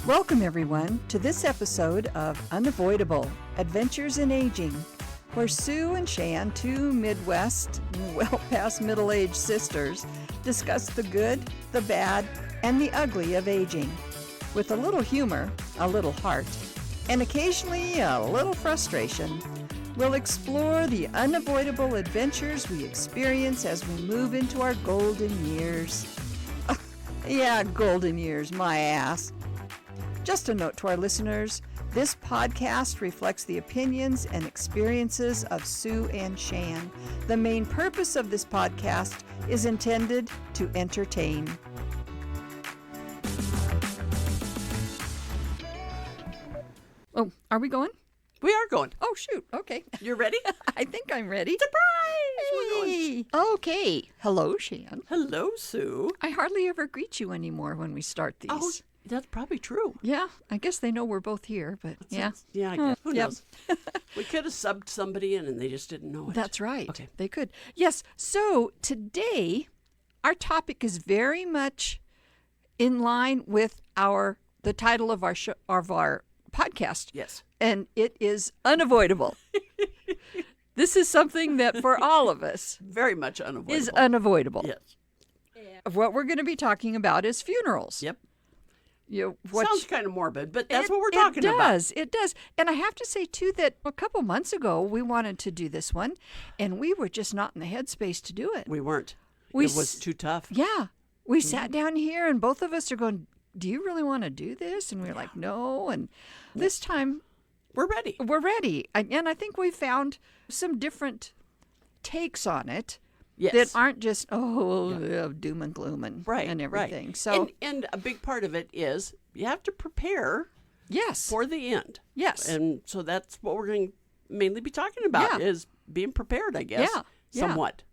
Welcome, everyone, to this episode of Unavoidable Adventures in Aging, where Sue and Shan, two Midwest, well past middle-aged sisters, discuss the good, the bad, and the ugly of aging. With a little humor, a little heart, and occasionally a little frustration, we'll explore the unavoidable adventures we experience as we move into our golden years. Yeah, golden years, my ass. Just a note to our listeners, this podcast reflects the opinions and experiences of Sue and Shan. The main purpose of this podcast is intended to entertain. Oh, are we going? We are going. Oh, shoot. Okay. You're ready? I think I'm ready. Surprise! We're going. Hey. Okay. Hello, Shan. Hello, Sue. I hardly ever greet you anymore when we start these. Oh, that's probably true. Yeah, I guess they know we're both here, but yeah. Yeah, I guess. Who Yep. knows? We could have subbed somebody in and they just didn't know it. That's right. Okay. They could. Yes. So today, our topic is very much in line with the title of our podcast. Yes. And it is unavoidable. This is something that for all of us Very much unavoidable. is unavoidable. Yes. What we're going to be talking about is funerals. Yep. What Sounds kind of morbid, but that's what we're talking about. It does. And I have to say, too, that a couple months ago, we wanted to do this one, and we were just not in the headspace to do it. We weren't. We It was too tough. Yeah. We sat down here, and both of us are going, do you really want to do this? And we were like, no. And this time, We're ready. we're ready. And I think we found some different takes on it Yes. that aren't just, doom and gloom and everything. Right. So, and a big part of it is you have to prepare yes. for the end. Yes. And so that's what we're going to mainly be talking about Yeah. is being prepared, I guess. Yeah. Somewhat.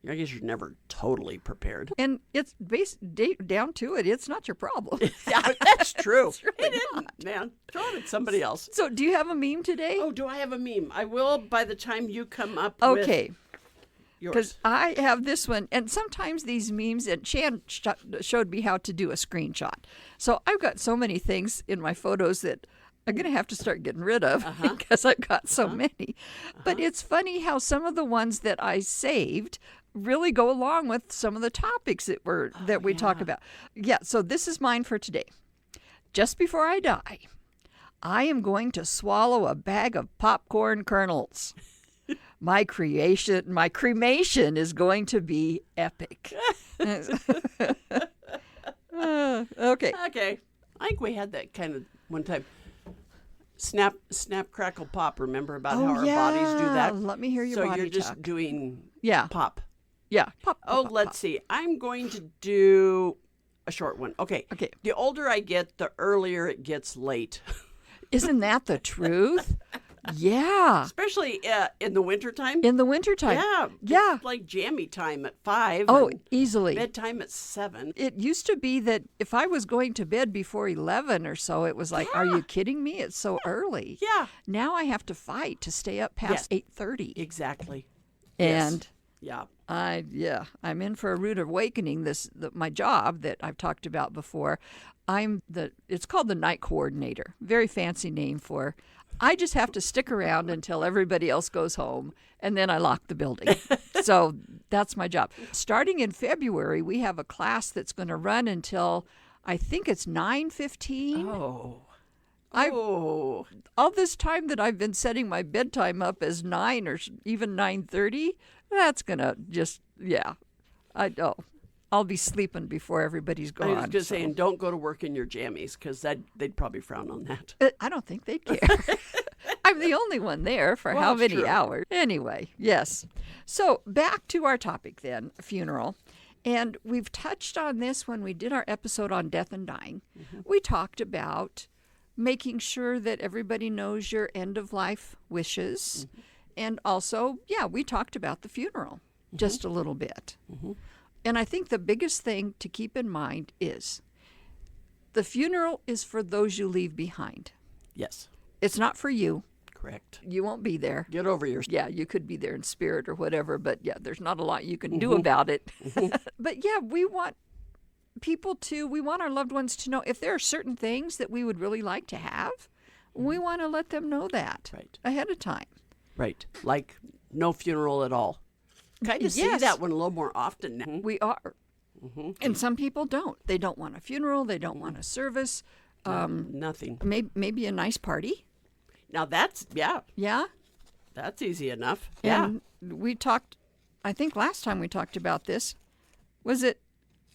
I guess you're never totally prepared. And it's down to it. It's not your problem. Yeah, that's true. It's really it isn't, man. Throw it at somebody else. So, do you have a meme today? Oh, do I have a meme? I will by the time you come up Okay. with yours. Because I have this one, and sometimes these memes, and Shan showed me how to do a screenshot. So I've got so many things in my photos that I'm going to have to start getting rid of because I've got so many. But it's funny how some of the ones that I saved really go along with some of the topics that we talk about. Yeah, so this is mine for today. Just before I die, I am going to swallow a bag of popcorn kernels. My cremation is going to be epic. Okay. Okay. I think we had that kind of one time. Snap, crackle, pop. Remember about how our bodies do that? Let me hear your so body you're just talk. doing Yeah. pop. Yeah. Pop, Oh, pop, let's pop. see. I'm going to do a short one. Okay. Okay. The older I get, the earlier it gets late. Isn't that the truth? Yeah. Especially in the wintertime. In the wintertime. Yeah. Yeah. It's like jammy time at 5. Oh, and easily. bedtime at 7. It used to be that if I was going to bed before 11 or so, it was like, are you kidding me? It's so early. Yeah. Now I have to fight to stay up past 8:30. Exactly. And Yeah. I'm in for a rude awakening. My job that I've talked about before, it's called the night coordinator. Very fancy name for. I just have to stick around until everybody else goes home, and then I lock the building. So that's my job. Starting in February, we have a class that's going to run until I think it's 9:15. Oh. All this time that I've been setting my bedtime up as 9 or even 9:30, that's going to just, I'll be sleeping before everybody's gone. I was just saying, don't go to work in your jammies because they'd probably frown on that. I don't think they'd care. I'm the only one there for how it's many true. hours. Anyway, yes. So back to our topic then, funeral. And we've touched on this when we did our episode on death and dying. We talked about making sure that everybody knows your end of life wishes. And also, we talked about the funeral just a little bit. And I think the biggest thing to keep in mind is the funeral is for those you leave behind. Yes. It's not for you. Correct. You won't be there. Get over your. Yeah, you could be there in spirit or whatever, but there's not a lot you can do about it. But we want people to, we want our loved ones to know if there are certain things that we would really like to have, we want to let them know that Right. ahead of time. Right. Like no funeral at all. Kind of see Yes. that one a little more often now. We are. And some people don't. They don't want a funeral. They don't want a service. Nothing. Maybe a nice party. Now that's, Yeah. that's easy enough. Yeah. And we talked, I think last time we talked about this, was it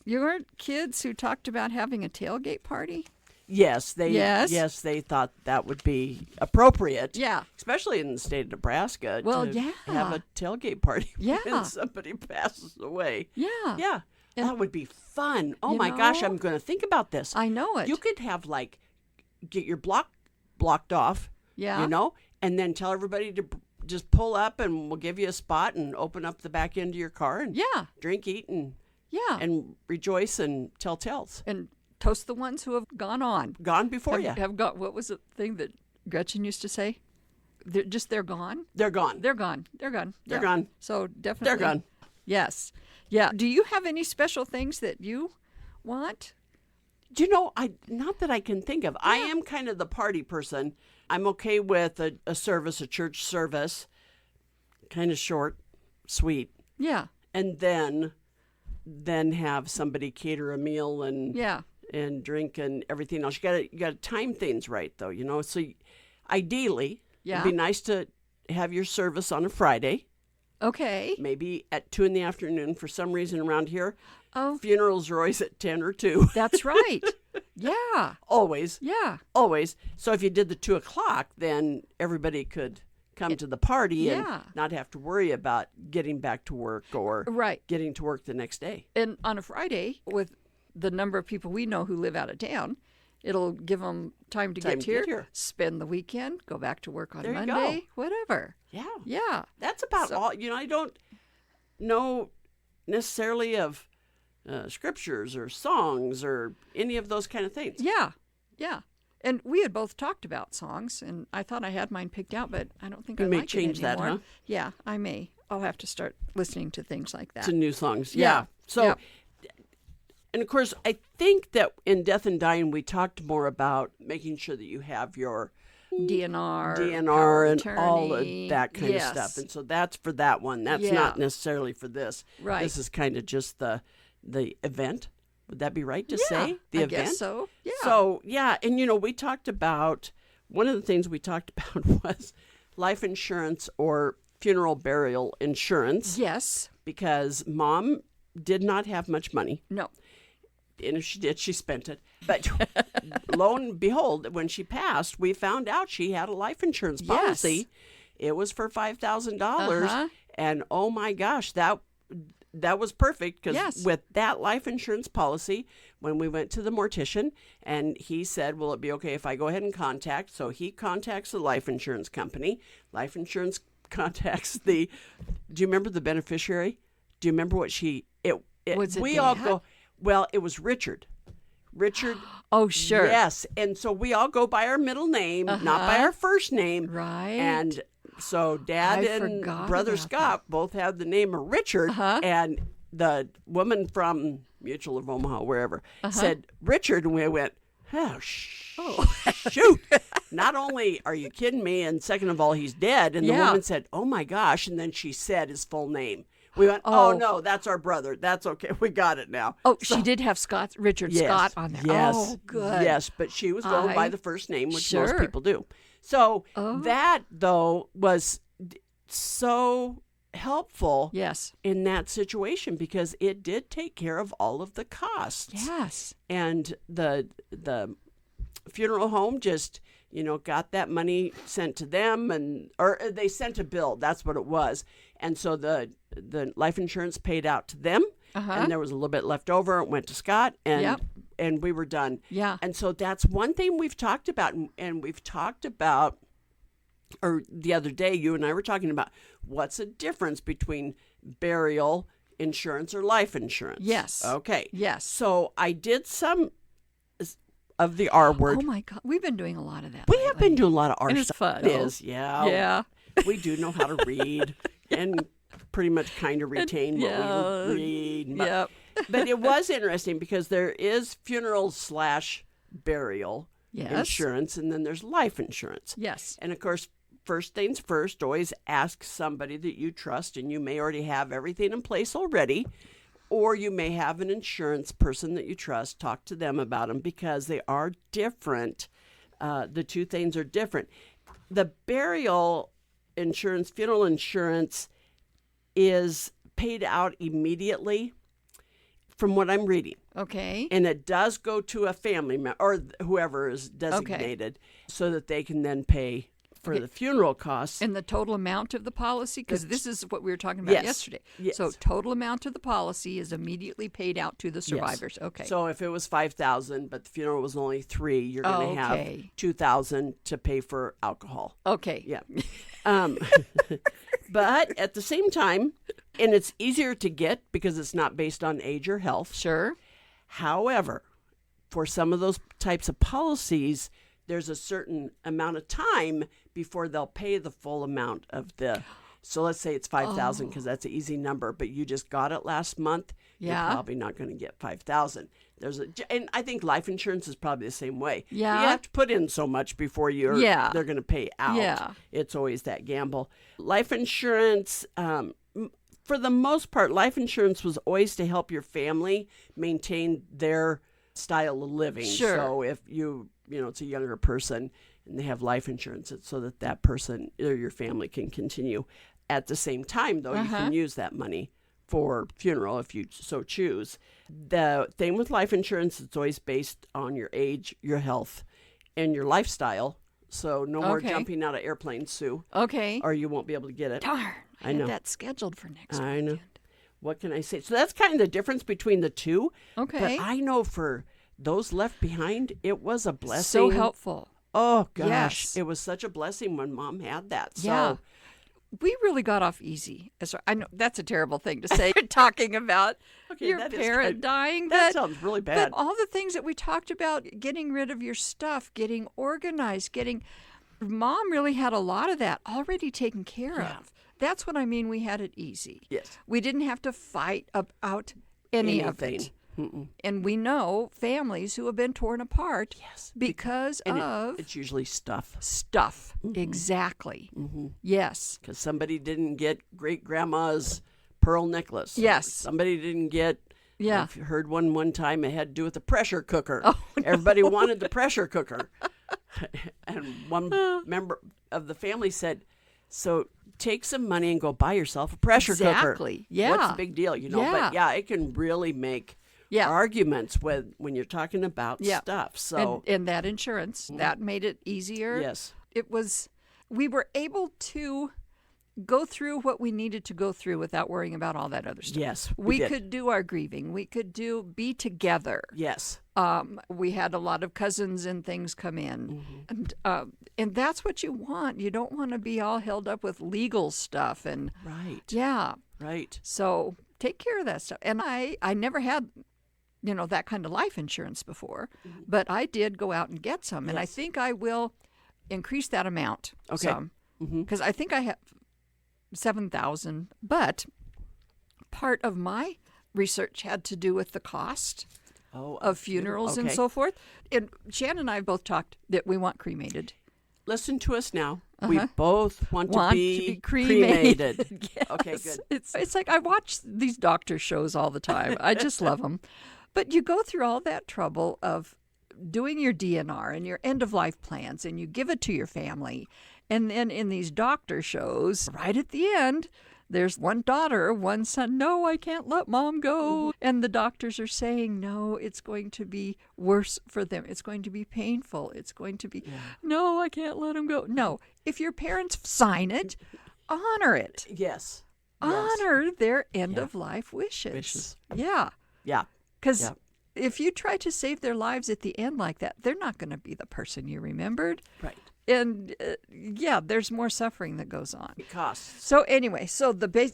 your kids who talked about having a tailgate party? Yes, they thought that would be appropriate. Yeah. Especially in the state of Nebraska. Well, to yeah. have a tailgate party Yeah. when somebody passes away. Yeah. Yeah. And- that would be fun. Oh You my gosh, know? I'm going to think about this. I know it. You could have like get your block blocked off. Yeah. You know, and then tell everybody to just pull up and we'll give you a spot and open up the back end of your car and Yeah. drink, eat, and Yeah. rejoice and tell tales. And toast the ones who have gone on. Gone before you. Have got, what was the thing that Gretchen used to say? They're gone. They're gone. They're gone. They're gone. They're Yeah. gone. So definitely. They're gone. Yes. Yeah. Do you have any special things that you want? Do you know, not that I can think of. I am kind of the party person. I'm okay with a service, a church service, kind of short, sweet, Yeah. and then have somebody cater a meal and Yeah. drink and everything else. You gotta time things right though, you know. So ideally, Yeah. it'd be nice to have your service on a Friday, Okay. maybe at 2 p.m. For some reason around here, Oh, funerals are always at 10 or 2. that's right. Yeah. Always. Yeah. Always. So if you did the 2:00, then everybody could come to the party Yeah. and not have to worry about getting back to work or Right. getting to work the next day. And on a Friday, with the number of people we know who live out of town, it'll give them time to get here, spend the weekend, go back to work on There you Monday, go. whatever. Yeah. Yeah. That's about So- all. You know, I don't know necessarily of scriptures or songs or any of those kind of things. Yeah. Yeah. And we had both talked about songs, and I thought I had mine picked out, but I don't think You I may like change it that, anymore. huh? Yeah, I may. I'll have to start listening to things like that. To new songs. Yeah. Yeah. So, Yep. and of course, I think that in Death and Dying, we talked more about making sure that you have your DNR, power DNR of and all of attorney. that kind Yes. of stuff. And so that's for that one. That's Yeah. not necessarily for this. Right. This is kind of just the event. Would that be right to Yeah, say? The I event? guess so. Yeah. So, yeah. And, you know, we talked about, one of the things we talked about was life insurance or funeral burial insurance Yes. because Mom did not have much money. No. And if she did, she spent it. But lo and behold, when she passed, we found out she had a life insurance policy. Yes. It was for $5,000. Uh-huh. And oh my gosh, that was perfect because Yes. with that life insurance policy, when we went to the mortician and he said, will it be okay if I go ahead and contact? So he contacts the life insurance company. Life insurance contacts do you remember the beneficiary? Do you remember what Was it we all Dad? go, well, it was Richard. Richard. Oh, sure. Yes. And so we all go by our middle name, not by our first name. Right. And so Dad I and forgot Brother about Scott both had the name of Richard. And the woman from Mutual of Omaha, wherever, said Richard. And we went, oh, shoot. Not only are you kidding me, and second of all, he's dead. And the Yeah. woman said, oh, my gosh. And then she said his full name. We went, oh, no, that's our brother. That's okay. We got it now. Oh, she did have Richard Yes, Scott on there. Yes, Oh, good. Yes, but she was going by I- the first name, which Sure. most people do. So Oh. that, though, was so helpful Yes. in that situation because it did take care of all of the costs. Yes. And the funeral home just, you know, got that money sent to them or they sent a bill. That's what it was. And so the life insurance paid out to them. And there was a little bit left over. It went to Scott and we were done. Yeah. And so that's one thing we've talked about. And we've talked about, or the other day, you and I were talking about what's the difference between burial insurance or life insurance. Yes. Okay. Yes. So I did some of the R word. Oh my God, we've been doing a lot of that. We have been doing a lot of R And it's stuff. fun. It is, yeah. Yeah. We do know how to read and pretty much kind of retain what yeah. we read. But Yep. But it was interesting because there is funeral / burial Yes. insurance, and then there's life insurance. Yes. And of course, first things first, always ask somebody that you trust, and you may already have everything in place already, or you may have an insurance person that you trust. Talk to them about them because they are different. The two things are different. The burial insurance, funeral insurance, is paid out immediately from what I'm reading. Okay. And it does go to a family member or whoever is designated so that they can then pay for the funeral costs. And the total amount of the policy? Because this is what we were talking about Yes. yesterday. Yes. So total amount of the policy is immediately paid out to the survivors. Okay. So if it was $5,000, but the funeral was only $3,000, you're going to have Okay. $2,000 to pay for alcohol. Okay. Yeah. But at the same time, and it's easier to get because it's not based on age or health. Sure. However, for some of those types of policies, there's a certain amount of time before they'll pay the full amount of the. So let's say it's 5,000 because that's an easy number, but you just got it last month. Yeah. You're probably not going to get 5,000. And I think life insurance is probably the same way. Yeah. You have to put in so much before Yeah. they're going to pay out. Yeah. It's always that gamble. Life insurance, for the most part, life insurance was always to help your family maintain their style of living. Sure. So if it's a younger person and they have life insurance, it's so that that person or your family can continue. At the same time, though, you can use that money for funeral if you so choose. The thing with life insurance, it's always based on your age, your health, and your lifestyle. So no more Okay. jumping out of airplanes, Sue, Okay. or you won't be able to get it. Darn. I know. Had that scheduled for next I know. weekend. What can I say? So that's kind of the difference between the two. Okay. But I know for those left behind, it was a blessing. So helpful. Oh, gosh. Yes. It was such a blessing when Mom had that. So, Yeah. We really got off easy. I know that's a terrible thing to say, talking about Okay, your that is parent kind- dying. that but, sounds really bad. But all the things that we talked about, getting rid of your stuff, getting organized, Mom really had a lot of that already taken care of. That's what I mean. We had it easy. Yes. We didn't have to fight about any of it. Mm-mm. And we know families who have been torn apart Yes. because And of it's usually stuff. stuff. Exactly. Yes. Because somebody didn't get great grandma's pearl necklace. Yes. Somebody didn't get. Yeah. I've heard one time it had to do with the pressure cooker. Oh, no. Everybody wanted the pressure cooker. And one member of the family said, so take some money and go buy yourself a pressure cooker. Exactly. Yeah. What's the big deal? Yeah. But yeah, it can really make arguments when you're talking about stuff. So and that insurance, that made it easier. yes. We were able to go through what we needed to go through without worrying about all that other stuff. Yes. We did. could do our grieving. We could be together. Yes. We had a lot of cousins and things come in, and that's what you want. You don't want to be all held up with legal stuff and Right. yeah. Right. So take care of that stuff. And I never had, that kind of life insurance before, but I did go out and get some, and I Yes. think I will increase that amount. Okay. Because I think I have 7,000, but part of my research had to do with the cost of funerals and okay. so forth. And Shannon and I have both talked that we want cremated. Listen to us now. We both want to Want be cremated. Yes. Okay, good. It's like I watch these doctor shows all the time. I just love them. But you go through all that trouble of doing your DNR and your end of life plans, and you give it to your family. And then in these doctor shows, right at the end, there's one daughter, one son, no, I can't let mom go. And the doctors are saying, no, it's going to be worse for them. It's going to be painful. It's going to be, no, I can't let him go. No, if your parents sign it, honor it. Yes. Honor their end of life wishes. Yeah. Yeah. Because if you try to save their lives at the end like that, they're not going to be the person you remembered. Right. And there's more suffering that goes on. It costs. So anyway,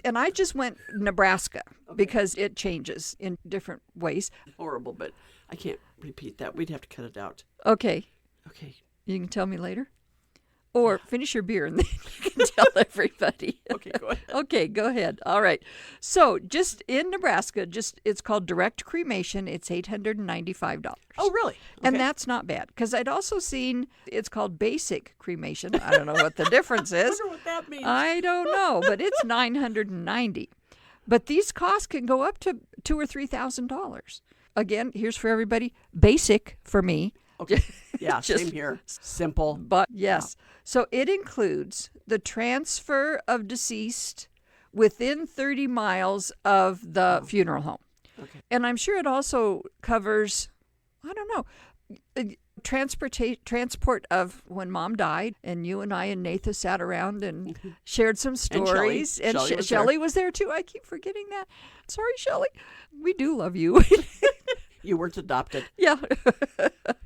and I just went Nebraska because it changes in different ways. Horrible, but I can't repeat that. We'd have to cut it out. Okay, Okay. you can tell me later. Or finish your beer and then you can tell everybody. Okay, go ahead. Okay, go ahead. All right. So just in Nebraska, it's called direct cremation. It's $895. Oh, really? And Okay. that's not bad because I'd also seen it's called basic cremation. I don't know what the difference I is. wonder what that means. I don't know, but it's $990. But these costs can go up to $2,000 or $3,000. Again, here's for everybody. Basic for me. Okay. Yeah, Just- same here. Simple. But yes. So it includes the transfer of deceased within 30 miles of the funeral home. Okay. And I'm sure it also covers, I don't know, transport of when Mom died, and you and I and Nathan sat around and shared some Shelley. stories. And Shelley was Shelley was there too. I keep forgetting that. Sorry, Shelley. We do love you. You weren't adopted. Yeah.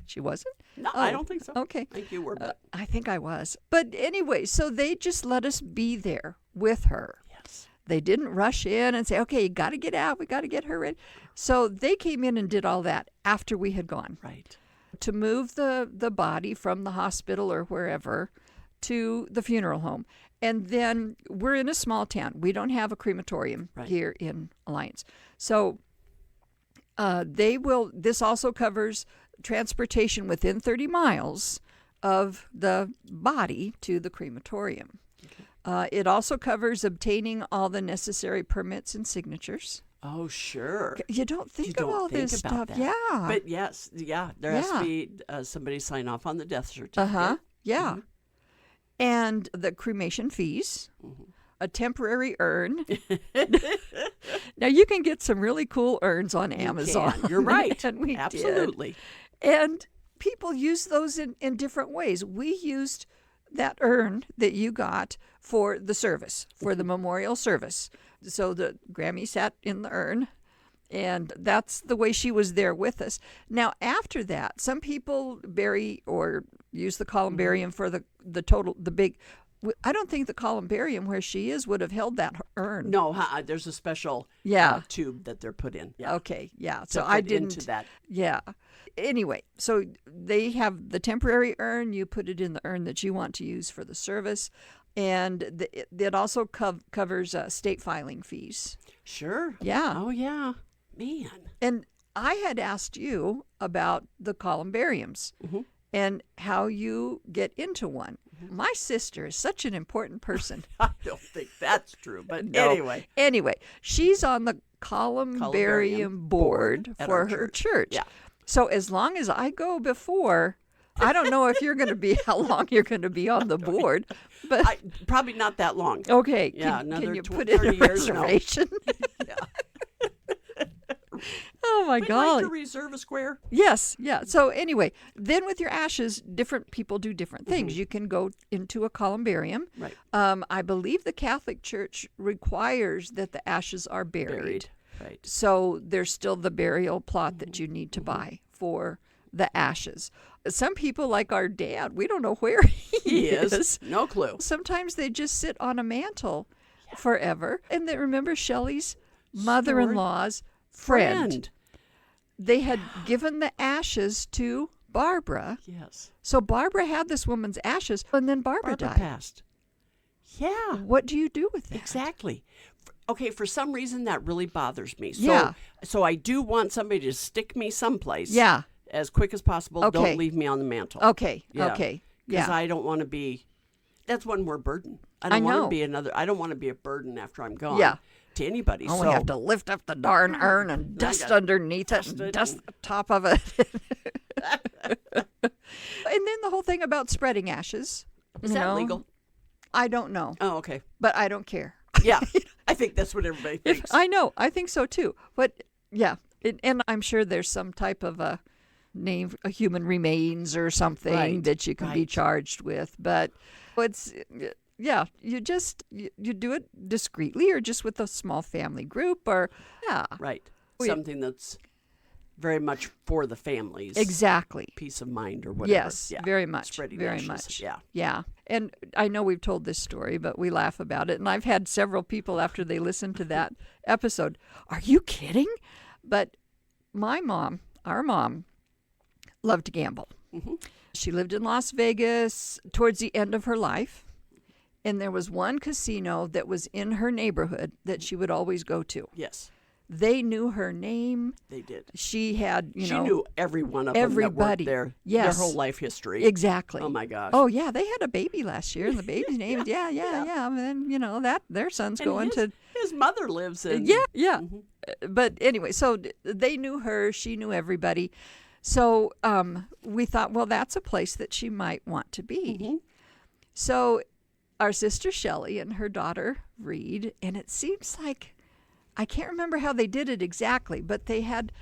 She wasn't? No, Oh, I don't think so. Okay. I think you were, but I think I was. But anyway, so they just let us be there with her. yes. They didn't rush in and say, okay, you got to get out. We got to get her ready. So they came in and did all that after we had gone Right. to move the body from the hospital or wherever to the funeral home. And then we're in a small town. We don't have a crematorium Right. here in Alliance. So this also covers transportation within 30 miles of the body to the crematorium. It also covers obtaining all the necessary permits and signatures. Oh, sure. You don't think You of don't all think this about stuff. that. Yeah. But yes, there has Yeah. to be somebody sign off on the death certificate. Uh-huh. Yeah. And the cremation fees, a temporary urn. Now, you can get some really cool urns on Amazon. Can. You're right. And we Absolutely. did. And people use those in different ways. We used that urn that you got for the service, for the memorial service. So the Grammy sat in the urn, and that's the way she was there with us. Now, after that, some people bury or use the columbarium for the big. I don't think the columbarium where she is would have held that urn. No, there's a special Yeah. tube that they're put in. Yeah. Okay, yeah. So To I fit didn't. into that. Yeah. Anyway, so they have the temporary urn. You put it in the urn that you want to use for the service. And it also covers state filing fees. Sure. Yeah. Oh, yeah. Man. And I had asked you about the columbariums and how you get into one. My sister is such an important person. I don't think that's true. But No. anyway. She's on the columbarium board at for our her church. church. Yeah. So as long as I go before, I don't know if you're going to be how long you're going to be on the board, but Probably not that long. okay. Yeah, can another you 20, put in a 30 years, no. reservation? Oh my We'd God! like to reserve a square. Yes, yeah. So anyway, then with your ashes, different people do different things. You can go into a columbarium. Right. I believe the Catholic Church requires that the ashes are buried. Right. So there's still the burial plot that you need to buy for the ashes. Some people, like our dad, we don't know where he is. No clue. Sometimes they just sit on a mantle forever. And then remember Shelley's mother-in-law's friend. They had given the ashes to Barbara. Yes. So Barbara had this woman's ashes, and then Barbara died. passed. Yeah. What do you do with that? Exactly. Okay, for some reason that really bothers me. So, Yeah. So I do want somebody to stick me someplace. Yeah. As quick as possible. Okay. Don't leave me on the mantle. Okay. Yeah. Okay. Because Yeah. I don't want to be. That's one more burden. I I don't want know. to be another. I don't want to be a burden after I'm gone. Yeah. To anybody. Oh, so we have to lift up the darn urn and dust gotta underneath it dust and it dust and- the top of it. And then the whole thing about spreading ashes. is you that know, legal? I don't know, Oh, okay. but I don't care. Yeah, I think that's what everybody thinks. I know. I think so too. But yeah, and I'm sure there's some type of a name, a human remains or something Right, that you can be right. charged with. But it's, yeah, you do it discreetly or just with a small family group or, yeah. Right. We- Something that's very much for the families. Exactly. Peace of mind or whatever. Yes, Yeah. very much. Spreading very ashes. much. Yeah. Yeah. And I know we've told this story, but we laugh about it. And I've had several people after they listened to that episode, are you kidding? But my mom, our mom, loved to gamble. She lived in Las Vegas towards the end of her life. And there was one casino that was in her neighborhood that she would always go to. Yes, They knew her name. they did. She had, She knew every one of them that everybody. worked there. Yes. Their whole life history. Exactly. Oh my gosh. Oh yeah, they had a baby last year, and the baby's name is yeah. And then that their son's And going his mother lives in. yeah. But anyway, so they knew her. She knew everybody. So we thought, well, that's a place that she might want to be. So our sister Shelley and her daughter Reed, and it seems like I can't remember how they did it exactly, but they had,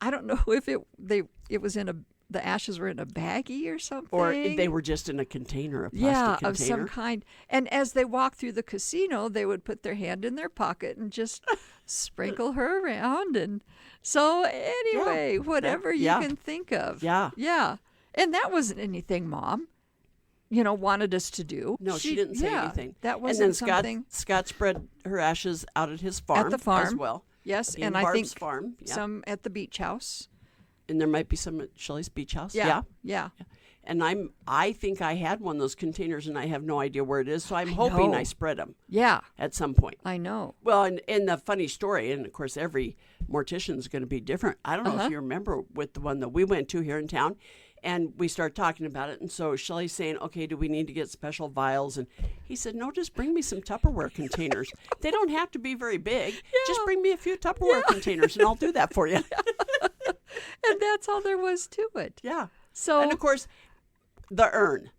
I don't know if it was in the ashes were in a baggie or something. Or they were just in a container, a plastic yeah, container. of some kind. And as they walked through the casino, they would put their hand in their pocket and just sprinkle her around. And so anyway, whatever you can think of. Yeah. Yeah. And that wasn't anything Mom, wanted us to do. No, she didn't say anything. That wasn't and then something. Scott spread her ashes out at his farm. At the farm. as well. Yes, In and Barb's I think farm. Yeah. some at the beach house. And there might be some at Shelley's beach house. Yeah. And I think I had one of those containers, and I have no idea where it is. So I'm hoping know. I spread them Yeah, at some point. I know. Well, and the funny story, and of course every mortician is going to be different. I don't know if you remember with the one that we went to here in town, and we started talking about it. And so Shelley's saying, okay, do we need to get special vials? And he said, no, just bring me some Tupperware containers. They don't have to be very big. Just bring me a few Tupperware containers, and I'll do that for you. And that's all there was to it. Yeah. So And of course, the urn.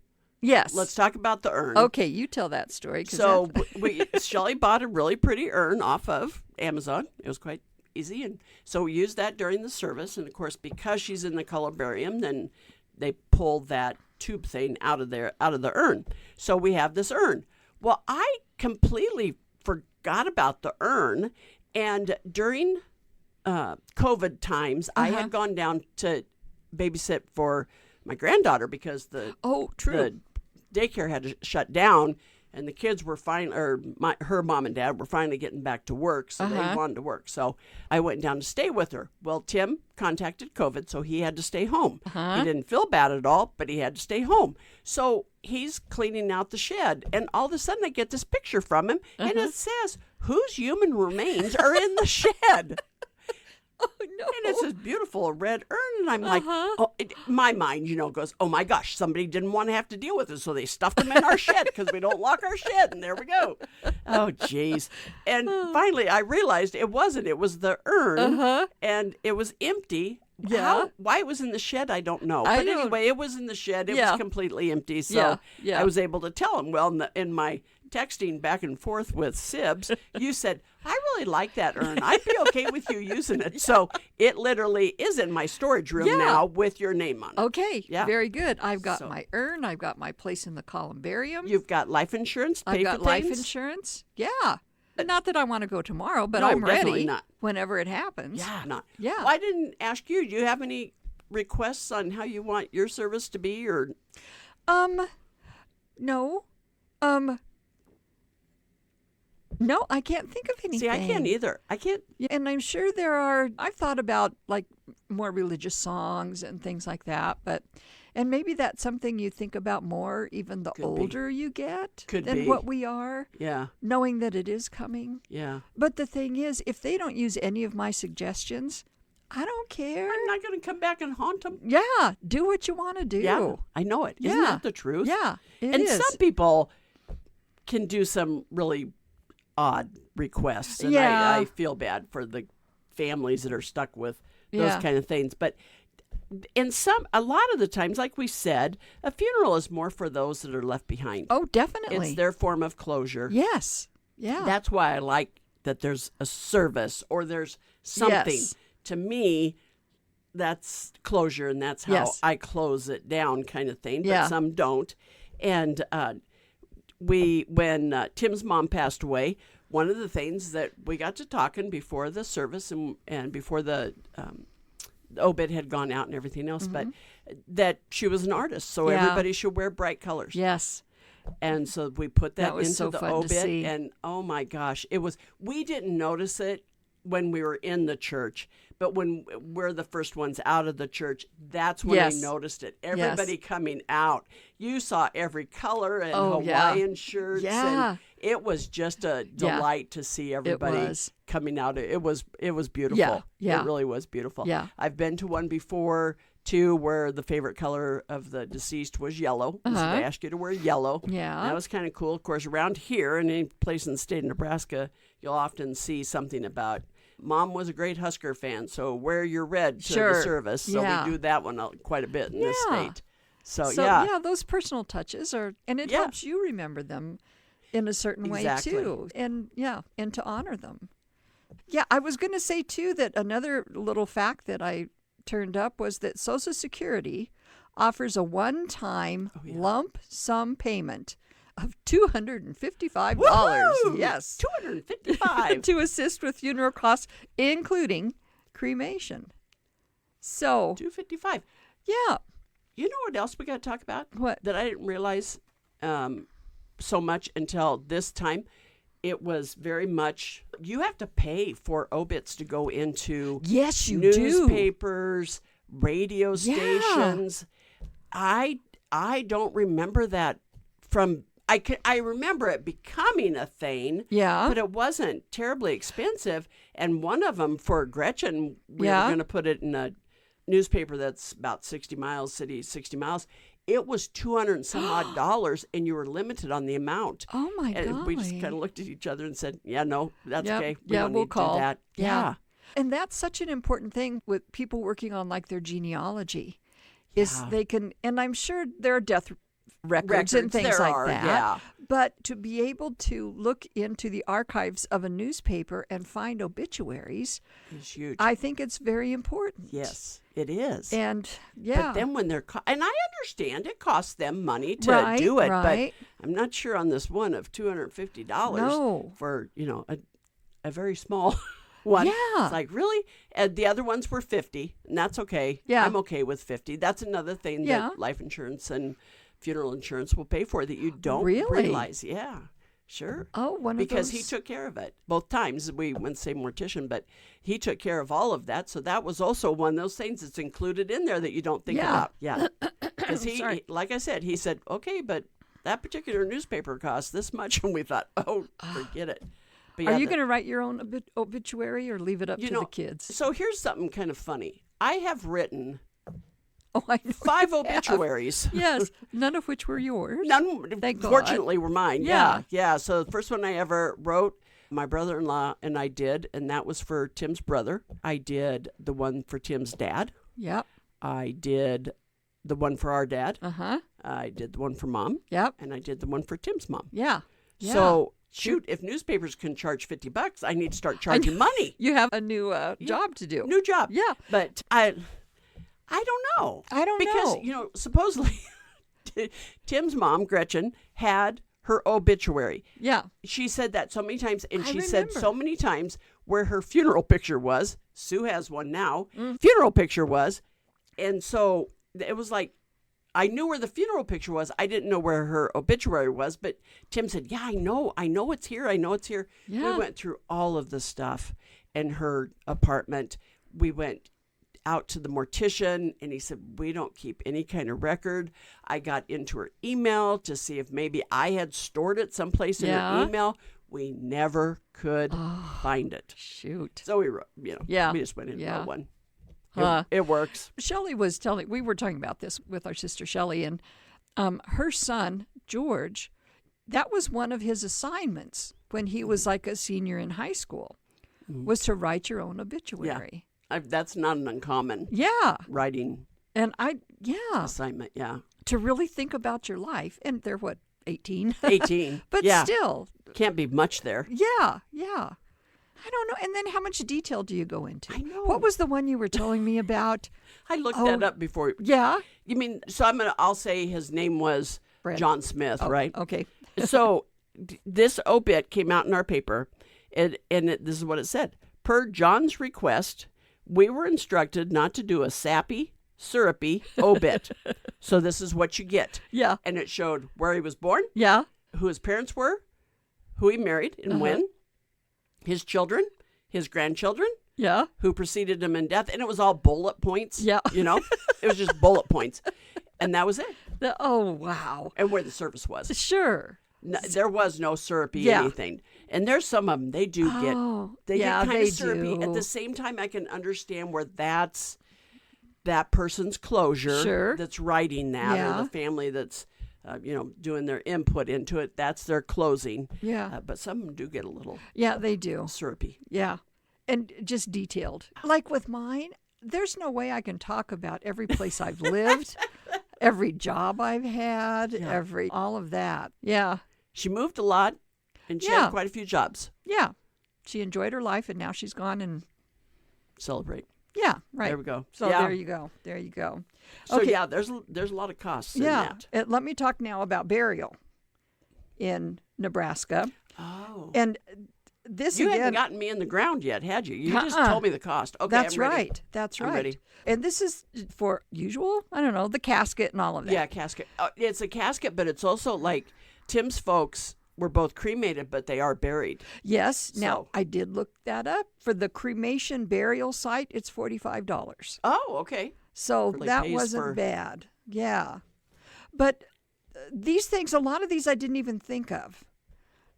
yes. Let's talk about the urn. Okay, you tell that story. 'Cause So that's- Shelley bought a really pretty urn off of Amazon. It was quite easy, and so we used that during the service. And of course, because she's in the columbarium, then they pulled that tube thing out of the urn. So we have this urn. Well, I completely forgot about the urn, and during COVID times, I had gone down to babysit for my granddaughter because the true. the daycare had to shut down, and the kids were her mom and dad were finally getting back to work, so they wanted to work. So I went down to stay with her. Well, Tim contacted COVID, so he had to stay home. He didn't feel bad at all, but he had to stay home. So he's cleaning out the shed, and all of a sudden I get this picture from him, and it says, whose human remains are in the shed? Oh no. And it's this beautiful red urn, and I'm like, my mind, goes, oh my gosh, somebody didn't want to have to deal with it, so they stuffed them in our shed because we don't lock our shed, and there we go. Oh, jeez. And finally, I realized it wasn't. It was the urn, and it was empty. Yeah. Why it was in the shed, I don't know. I But don't- anyway, it was in the shed. It was completely empty, so Yeah. I was able to tell him. Well, in my texting back and forth with Sibs, you said, I really like that urn. I'd be okay with you using it. So it literally is in my storage room now with your name on it. Okay. Yeah. Very good. I've got my urn. I've got my place in the columbarium. You've got life insurance, pay I've got for life things? insurance. Yeah. Not that I want to go tomorrow, but No, I'm definitely ready not. whenever it happens. Yeah. Not. Yeah. Well, I didn't ask you. Do you have any requests on how you want your service to be? Or No. No, I can't think of anything. see, I can't either. I can't. Yeah, and I'm sure I've thought about like more religious songs and things like that, and maybe that's something you think about more even the older you get Could than be. what we are, Yeah. knowing that it is coming. Yeah. But the thing is, if they don't use any of my suggestions, I don't care. I'm not going to come back and haunt them. Yeah, do what you want to do. Yeah, I know it. Isn't Yeah. that the truth? Yeah, it and is. some people can do some really odd requests, and Yeah. I feel bad for the families that are stuck with those Yeah. kind of things. But a lot of the times, like we said, a funeral is more for those that are left behind. Oh, definitely. It's their form of closure. Yes. Yeah. That's why I like that there's a service or there's something. Yes. To me, that's closure, and that's how Yes. I close it down, kind of thing. But Yeah. some don't. And when Tim's mom passed away, one of the things that we got to talking before the service and before the obit had gone out and everything else, but that she was an artist, so Mm-hmm. Yeah. everybody should wear bright colors. Yes. And so we put that was into so the fun to obit, see. and oh my gosh, we didn't notice it when we were in the church, But when we're the first ones out of the church, that's when Yes. I noticed it. Everybody coming out. You saw every color and Oh, yeah. Hawaiian shirts. Yeah. And it was just a delight to see everybody was. coming out. It was beautiful. Yeah. It really was beautiful. Yeah. I've been to one before too where the favorite color of the deceased was yellow. So Uh-huh. they asked you to wear yellow. Yeah. That was kind of cool. Of course, around here and any place in the state of Nebraska, you'll often see something about Mom was a great Husker fan, so wear your red to Sure. the service. So Yeah. we do that one quite a bit in this Yeah. state. So, So yeah. those personal touches and it Yeah. helps you remember them in a certain way Exactly. too. And to honor them. Yeah, I was going to say too that another little fact that I turned up was that Social Security offers a one-time Oh, lump sum payment of $255. Woohoo! Yes. 255. to assist with funeral costs, including cremation. So, 255. yeah. You know what else we got to talk about? What? That I didn't realize so much until this time. It was very much, you have to pay for obits to go into Yes, you do. newspapers, radio Yeah. stations. I don't remember that from, I remember it becoming a thing. Yeah. But it wasn't terribly expensive. And one of them for Gretchen, we Yeah. were going to put it in a newspaper that's about 60 miles, 60 miles. It was $200 and some odd dollars, and you were limited on the amount. Oh my And golly. we just kind of looked at each other and said, yeah, no, that's Yep. okay. Yeah, don't we'll need to call. do that. Yeah. And that's such an important thing with people working on like their genealogy is Yeah. they can, and I'm sure there are death records and things there like are, that. yeah. But to be able to look into the archives of a newspaper and find obituaries, It's huge. I think it's very important. Yes, it is. And yeah. But then when they're, and I understand it costs them money to Right, do it, right. but I'm not sure on this one of $250 No. for, a very small one. Yeah. It's like, really? And the other ones were 50, and that's okay. Yeah. I'm okay with 50. That's another thing Yeah. that life insurance and funeral insurance will pay for that you don't Really? realize. Yeah. Sure. Oh, one Because of he those. took care of it both times. We went to the same mortician, but he took care of all of that. So that was also one of those things that's included in there that you don't think Yeah. about. Yeah. Because Sorry. like I said, he said, okay, but that particular newspaper costs this much. And we thought, oh, forget it. But Are yeah, you going to write your own obituary or leave it up You to know, the kids? So here's something kind of funny. I have written Oh, I know 5 you have. obituaries. Yes, none of which were yours. None, Thank God. fortunately, were mine. Yeah. Yeah. So the first one I ever wrote, my brother-in-law and I did, and that was for Tim's brother. I did the one for Tim's dad. Yep. I did the one for our dad. Uh-huh. I did the one for Mom, Yep. and I did the one for Tim's mom. Yeah. Yeah. So, shoot, if newspapers can charge $50, I need to start charging money. You have a new job to do. New job. Yeah. But I don't know. I don't because, know. Supposedly Tim's mom, Gretchen, had her obituary. Yeah. She said that so many times, and I she said remember. so many times where her funeral picture was. Sue has one now. Mm. Funeral picture was. And so it was like, I knew where the funeral picture was. I didn't know where her obituary was, but Tim said, yeah, I know it's here. I know it's here. Yeah. We went through all of the stuff in her apartment. We went out to the mortician, and he said, we don't keep any kind of record. I got into her email to see if maybe I had stored it someplace in Yeah. her email. We never could find it. Shoot. So we wrote, Yeah. we just went in and Yeah. wrote one. Huh. It works. Shelley was telling, we were talking about this with our sister Shelley, and her son, George, that was one of his assignments when he was like a senior in high school, was to write your own obituary. That's not an uncommon Yeah. writing And assignment. Yeah. to really think about your life. And they're what, 18? 18. But yeah. still, Can't be much there. yeah. I don't know. And then how much detail do you go into? I know. What was the one you were telling me about? I looked Oh. that up before. Yeah. You mean, so I'll say his name was Brad. John Smith, right? Okay. So this obit came out in our paper, and this is what it said. Per John's request, we were instructed not to do a sappy, syrupy obit. So this is what you get. Yeah. And it showed where he was born, Yeah. who his parents were, who he married and when, his children, his grandchildren, Yeah. who preceded him in death, and it was all bullet points. Yeah. It was just bullet points, and that was it. Oh, wow. And where the service was, Sure. there was no syrupy Yeah. anything. And there's some of them they do get. Oh, They yeah, get kind they of syrupy. do. At the same time, I can understand where that's that person's closure. Sure. That's writing that, Yeah. or the family that's doing their input into it. That's their closing. Yeah. But some of them do get a little Yeah, they do. syrupy. Yeah. And just detailed. Like with mine, there's no way I can talk about every place I've lived, every job I've had, Yeah. all of that. Yeah. She moved a lot, and she Yeah. had quite a few jobs. Yeah. She enjoyed her life and now she's gone and Celebrate. yeah, right. There we go. So yeah. there you go. There you go. So Okay. yeah, there's a lot of costs in Yeah. that. Let me talk now about burial in Nebraska. Oh. And this You again, hadn't gotten me in the ground yet, had you? You just Uh-uh. told me the cost. Okay, that's I'm ready. right. That's I'm right. ready. And this is for usual, I don't know, the casket and all of that. Yeah, casket. It's a casket, but it's also like Tim's folks were both cremated, but they are buried. Yes. Now, So- I did look that up. For the cremation burial site, it's $45. Oh, okay. So For, like, that pays wasn't for- bad. Yeah. But these things, a lot of these I didn't even think of.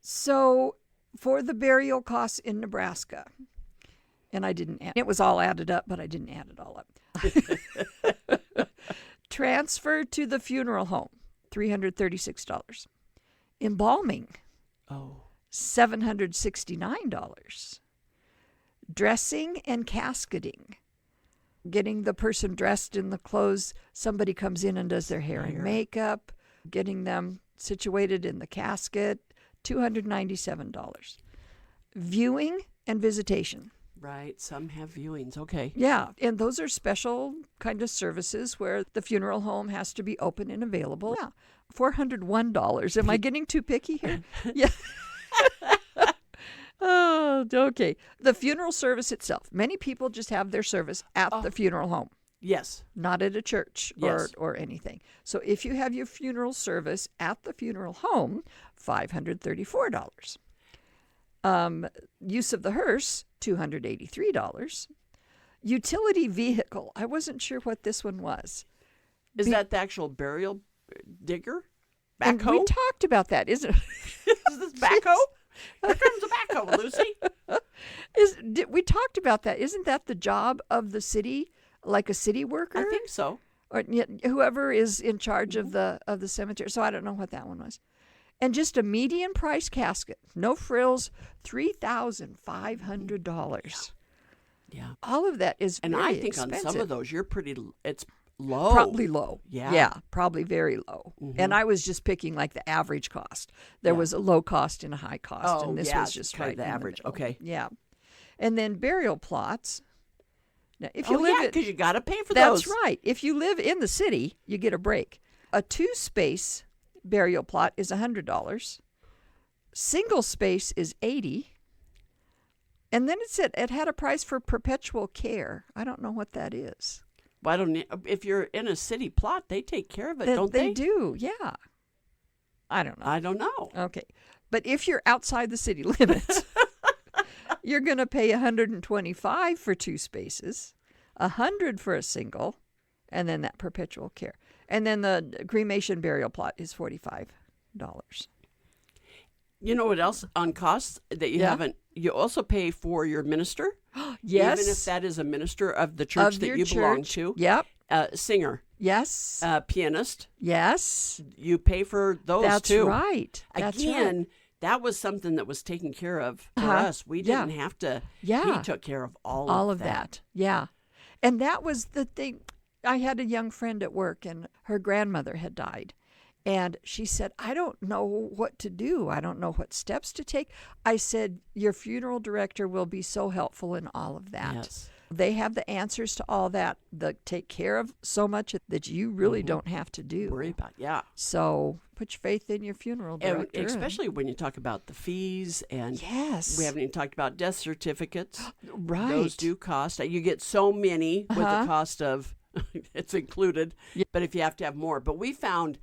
So for the burial costs in Nebraska, and I didn't add, it was all added up, but I didn't add it all up. Transfer to the funeral home, $336. Embalming, Oh, $769. Dressing and casketing, getting the person dressed in the clothes. Somebody comes in and does their hair and makeup, getting them situated in the casket, $297. Viewing and visitation. right. Some have viewings. Okay. Yeah, and those are special kind of services where the funeral home has to be open and available. Yeah, $401. Am I getting too picky here? Yeah. Oh, okay. The funeral service itself. Many people just have their service at the funeral home, Yes. not at a church Yes. or anything. So if you have your funeral service at the funeral home, $534. Use of the hearse, $283. Utility vehicle. I wasn't sure what this one was. Is that the actual burial digger? And we Backhoe? talked about that, isn't Is this backhoe? Here comes a backhoe, Lucy. we talked about that. Isn't that the job of the city, like a city worker? I think so. Or whoever is in charge of the cemetery. So I don't know what that one was. And just a median price casket, no frills, $3,500. Yeah. All of that is And very I think expensive. on some of those, it's low. Probably low. Yeah. Yeah, probably very low. And I was just picking like the average cost. There was a low cost and a high cost, Oh, and this yeah, was just kind of right the in average. middle. Okay. Yeah. And then burial plots. Now, if you Oh, live yeah, at, because you got to pay for that's those. right. If you live in the city, you get a break. A 2-space burial plot is $100. Single space is $80. And then it said it had a price for perpetual care. I don't know what that is. Why don't if you're in a city plot, they take care of it, don't they? They do, yeah. I don't know. I don't know. Okay. But if you're outside the city limits, you're going to pay $125 for 2 spaces, $100 for a single, and then that perpetual care. And then the cremation burial plot is $45. You know what else on costs that you Yeah. haven't? You also pay for your minister. Yes. Even if that is a minister of the church Of that your you belong church. to. Yep. Singer, Yes. pianist. Yes. You pay for those That's too. right. That's Again, right. that was something that was taken care of for Uh-huh. us. We Yeah. didn't have to. Yeah. He took care of all Of that. Yeah. And that was the thing. I had a young friend at work, and her grandmother had died. And she said, I don't know what to do. I don't know what steps to take. I said, your funeral director will be so helpful in all of that. Yes. They have the answers to all that. They take care of so much that you really don't have to do. Worry about. Yeah. So put your faith in your funeral And director. especially when you talk about the fees and Yes. we haven't even talked about death certificates. Right. Those do cost. You get so many with the cost of it's included, but if you have to have more. But we found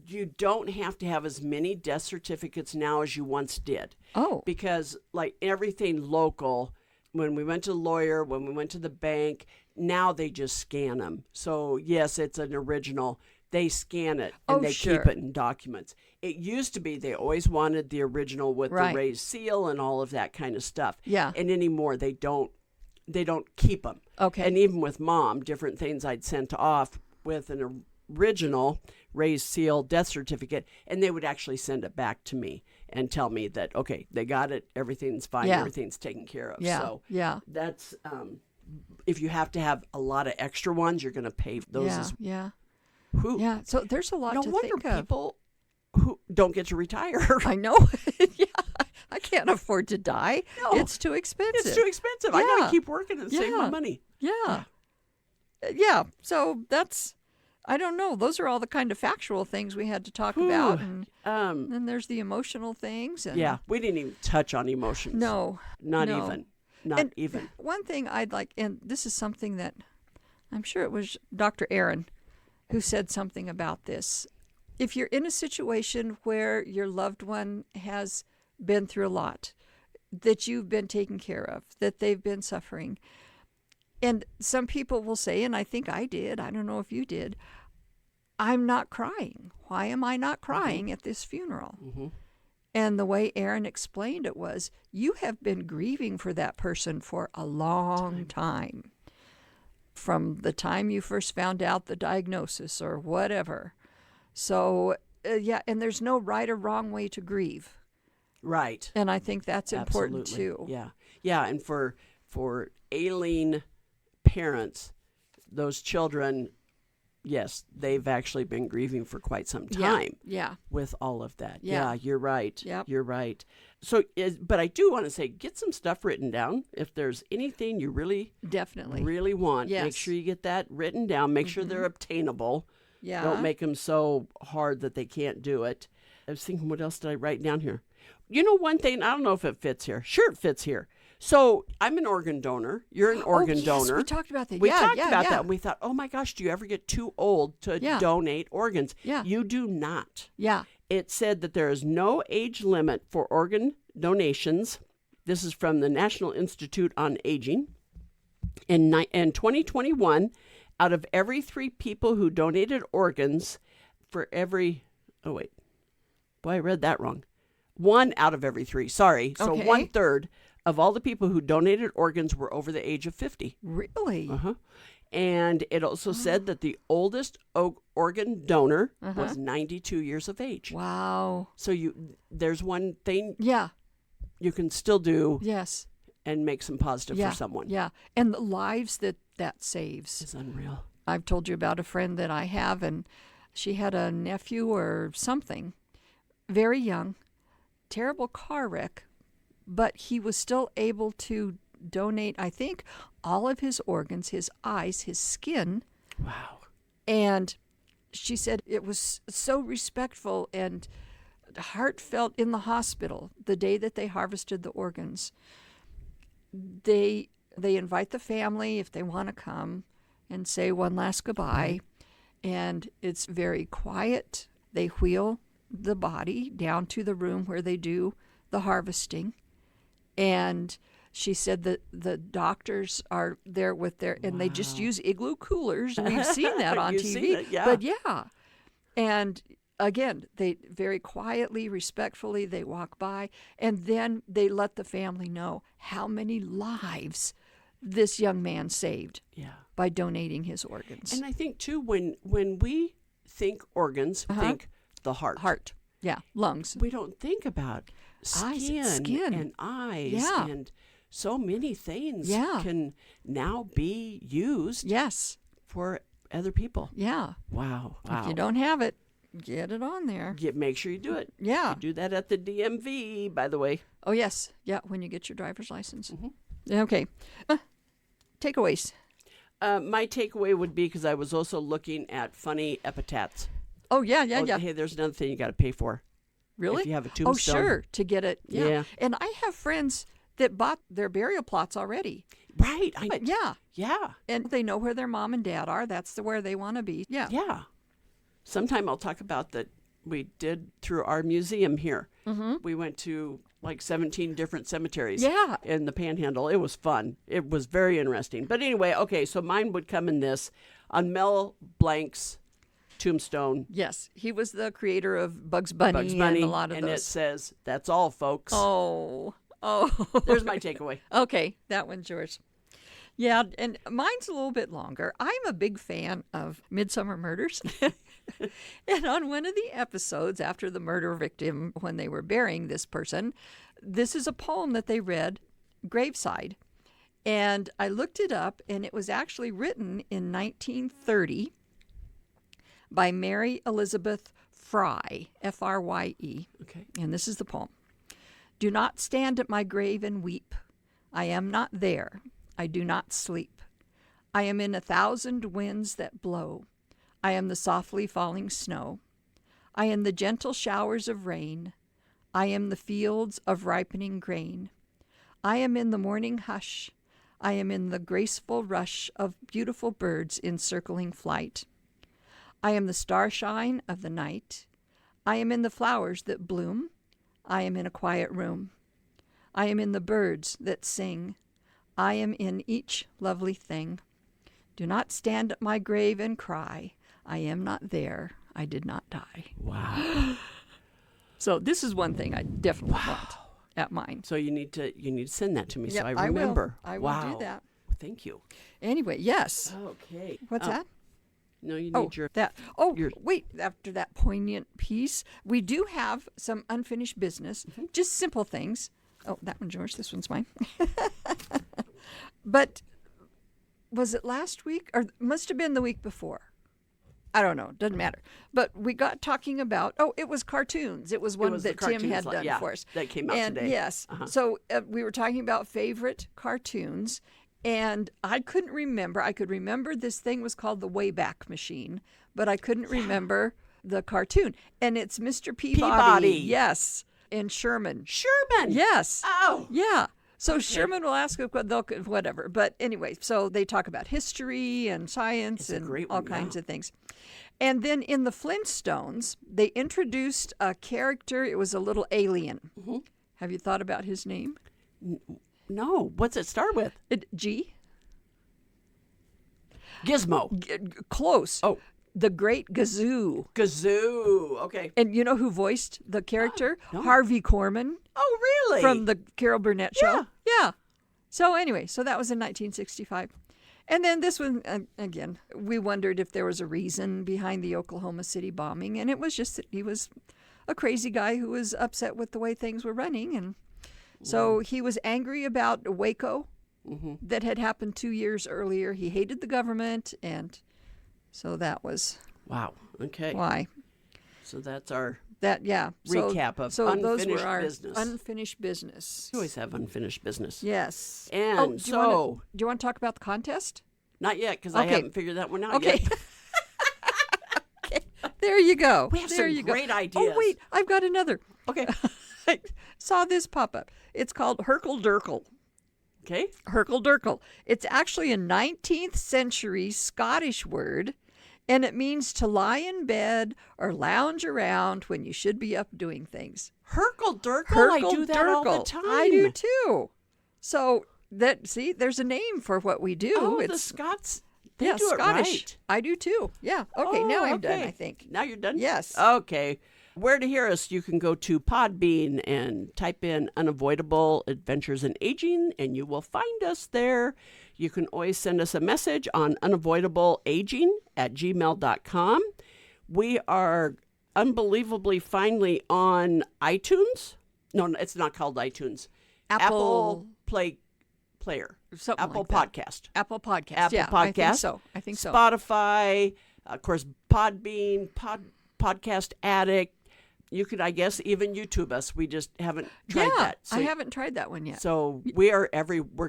you don't have to have as many death certificates now as you once did. Oh. Because like everything local when we went to the lawyer, when we went to the bank, now they just scan them. So yes, it's an original. They scan it and Oh, they sure. keep it in documents. It used to be they always wanted the original with Right. the raised seal and all of that kind of stuff. Yeah. And anymore they don't keep them. Okay. And even with Mom, different things I'd sent off with an original raised seal death certificate, and they would actually send it back to me and tell me that, okay, they got it, everything's fine, Yeah. everything's taken care of. Yeah. So Yeah. that's if you have to have a lot of extra ones, you're going to pay those Yeah. as Yeah. who. Yeah. So there's a lot No to wonder think of. people who don't get to retire. I know. Yeah. I can't afford to die. No. It's too expensive. It's too expensive. I got Yeah. to keep working and save my Yeah. money. Yeah. Yeah. So that's, I don't know. Those are all the kind of factual things we had to talk about. And then there's the emotional things. And Yeah, we didn't even touch on emotions. No. Not no. even. Not And even. One thing I'd like, and this is something that I'm sure it was Dr. Aaron who said something about this. If you're in a situation where your loved one has been through a lot, that you've been taken care of, that they've been suffering, and some people will say, and I think I did, I don't know if you did, I'm not crying. Why am I not crying at this funeral? Mm-hmm. And the way Aaron explained it was, you have been grieving for that person for a long time. From the time you first found out the diagnosis or whatever. So, yeah, and there's no right or wrong way to grieve. Right. And I think that's important Absolutely. too. Yeah. Yeah, and for ailing parents, those children, yes, they've actually been grieving for quite some time Yeah. with all of that. Yeah. You're right. Yep. You're right. So, but I do want to say, get some stuff written down. If there's anything you really, Definitely. really want, make Yes. sure you get that written down. Make sure they're obtainable. Yeah. Don't make them so hard that they can't do it. I was thinking, what else did I write down here? You know, one thing, I don't know if it fits here. Sure, it fits here. So I'm an organ donor. You're an organ yes, donor. we talked about that. We Yeah, talked yeah, about yeah. that. And we thought, oh my gosh, do you ever get too old to Yeah. donate organs? Yeah. You do not. Yeah. It said that there is no age limit for organ donations. This is from the National Institute on Aging. In 2021, out of every 3 people who donated organs, for every, oh wait, boy, I read that wrong. 1 out of every 3, sorry. So Okay. 1/3 of all the people who donated organs were over the age of 50. Really? Uh-huh. And it also said that the oldest organ donor was 92 years of age. Wow. So there's one thing Yeah. you can still do Yes. and make some positive Yeah. for someone. Yeah. And the lives that saves. It's unreal. I've told you about a friend that I have, and she had a nephew or something, very young, terrible car wreck, but he was still able to donate, I think, all of his organs, his eyes, his skin. Wow. And she said it was so respectful and heartfelt in the hospital the day that they harvested the organs. They invite the family if they want to come and say one last goodbye. And it's very quiet. They wheel the body down to the room where they do the harvesting. And she said that the doctors are there with their, and they just use igloo coolers. We've seen that on You've TV. seen it, yeah. But yeah. And again, they very quietly, respectfully, they walk by, and then they let the family know how many lives this young man saved Yeah. by donating his organs. And I think too, when we think organs, think the heart. Heart. Yeah. Lungs. We don't think about Eyes and skin, skin. and eyes Yeah. and so many things Yeah. can now be used Yes. for other people. Yeah. Wow. If you don't have it, get it on there. Make sure you do it. Yeah. You do that at the DMV, by the way. Oh, yes. Yeah, when you get your driver's license. Mm-hmm. Okay. Takeaways. My takeaway would be, because I was also looking at funny epitaphs. Oh, yeah, yeah, Oh, yeah. Hey, there's another thing you got to pay for. Really? If you have a Oh, tombstone. sure. To get it. Yeah. Yeah. And I have friends that bought their burial plots already. Right. But yeah. Yeah. And they know where their mom and dad are. That's where they want to be. Yeah. Yeah. Sometime I'll talk about that we did through our museum here. Mm-hmm. We went to like 17 different cemeteries Yeah. in the Panhandle. It was fun. It was very interesting. But anyway, okay, so mine would come in this on Mel Blanc's tombstone. Yes, he was the creator of Bugs Bunny, and a lot of and those. it says, "That's all, folks." Oh. There's my takeaway. Okay, that one's yours. Yeah, and mine's a little bit longer. I'm a big fan of Midsummer Murders. And on one of the episodes after the murder victim, when they were burying this person, this is a poem that they read, Graveside. And I looked it up, and it was actually written in 1930 by Mary Elizabeth Frye, F-R-Y-E. Okay. And this is the poem. Do not stand at my grave and weep. I am not there. I do not sleep. I am in 1,000 winds that blow. I am the softly falling snow. I am the gentle showers of rain. I am the fields of ripening grain. I am in the morning hush. I am in the graceful rush of beautiful birds in circling flight. I am the starshine of the night. I am in the flowers that bloom. I am in a quiet room. I am in the birds that sing. I am in each lovely thing. Do not stand at my grave and cry. I am not there. I did not die. Wow. So this is one thing I definitely want at mine. So you need to send that to me Yep, so I remember. I will Wow. do that. Thank you. Anyway, yes. Okay. What's that? No, you need Oh, your. that. Oh, your- wait. After that poignant piece, we do have some unfinished business, just simple things. Oh, that one's yours. This one's mine. But was it last week, or must have been the week before? I don't know. Doesn't matter. But we got talking about. Oh, it was cartoons. It was one was the that Tim cartoons, had done yeah, for us. that came out and today. Yes. So we were talking about favorite cartoons. And I couldn't remember. I could remember this thing was called the Wayback Machine, but I couldn't remember the cartoon. And it's Mr. Peabody. Peabody. Yes. And Sherman. Sherman. Yes. Oh. Yeah. So Sherman will ask they'll whatever. But anyway, so they talk about history and science a and great all one, kinds yeah. of things. And then in the Flintstones, they introduced a character. It was a little alien. Mm-hmm. Have you thought about his name? No. What's it start with? G? Gizmo. Close. Oh. The Great Gazoo. Gazoo. Okay. And you know who voiced the character? no. Harvey Korman Oh, really? from the Carol Burnett show. Yeah. So anyway, so that was in 1965. And then this one, again, we wondered if there was a reason behind the Oklahoma City bombing. And it was just that he was a crazy guy who was upset with the way things were running. And so he was angry about Waco that had happened 2 years earlier. He hated the government. And so that was Wow. Okay. why. So that's our. That, yeah. Recap of so those unfinished were our business. unfinished business. We always have unfinished business. Yes. And do you want to talk about the contest? Not yet, because I Okay. haven't figured that one out Okay. yet. Okay. There you go. We have there some you great go. ideas. Oh, wait. I've got another. Okay. I saw this pop up. It's called Herkel-Durkel. Okay. Herkel-Durkel. It's actually a 19th century Scottish word, and it means to lie in bed or lounge around when you should be up doing things. Herkel-Durkel. I do that all the Herkel-Durkel. time. I do too. So there's a name for what we do. Oh, the it's Scots. They yeah, do Scottish. it right. I do too. Yeah. Okay, now I'm done, okay. I think. Now you're done? Yes. Okay. Where to hear us, you can go to Podbean and type in Unavoidable Adventures in Aging, and you will find us there. You can always send us a message on unavoidableaging@gmail.com. We are unbelievably finally on iTunes. No, it's not called iTunes. Apple Player. something Apple like that. Podcast. Apple Podcast. Apple yeah, Podcast. I think so. Spotify, of course, Podbean, Podcast Addict. You could, I guess, even YouTube us. We just haven't tried yeah, that. I haven't tried that one yet. So we're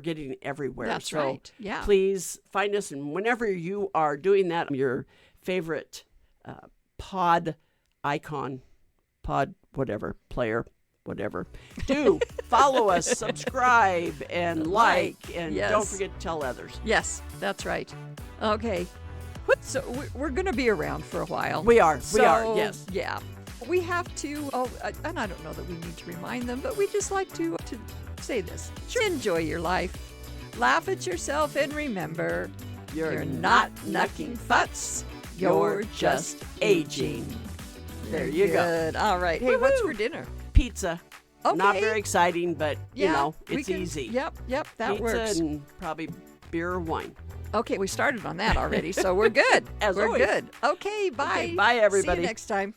getting everywhere. That's so right, yeah. Please find us, and whenever you are doing that, your favorite pod icon, pod whatever, player, whatever, do follow us, subscribe, and like, and yes. don't forget to tell others. Yes, that's right. Okay. So we're going to be around for a while. We are, So, yes. Yeah. we have to, and I don't know that we need to remind them, but we just like to say this. Enjoy your life. Laugh at yourself and remember, you're not knucking futz. You're just aging. There you go. Good. All right. Hey, what's Woohoo! for dinner? Pizza. Not Okay. very exciting, but you know, we it's can- easy. Yep, that Pizza works. and probably beer or wine. Okay, we started on that already, so we're good. As we're always. good. Okay, bye. Okay, bye, everybody. See you next time.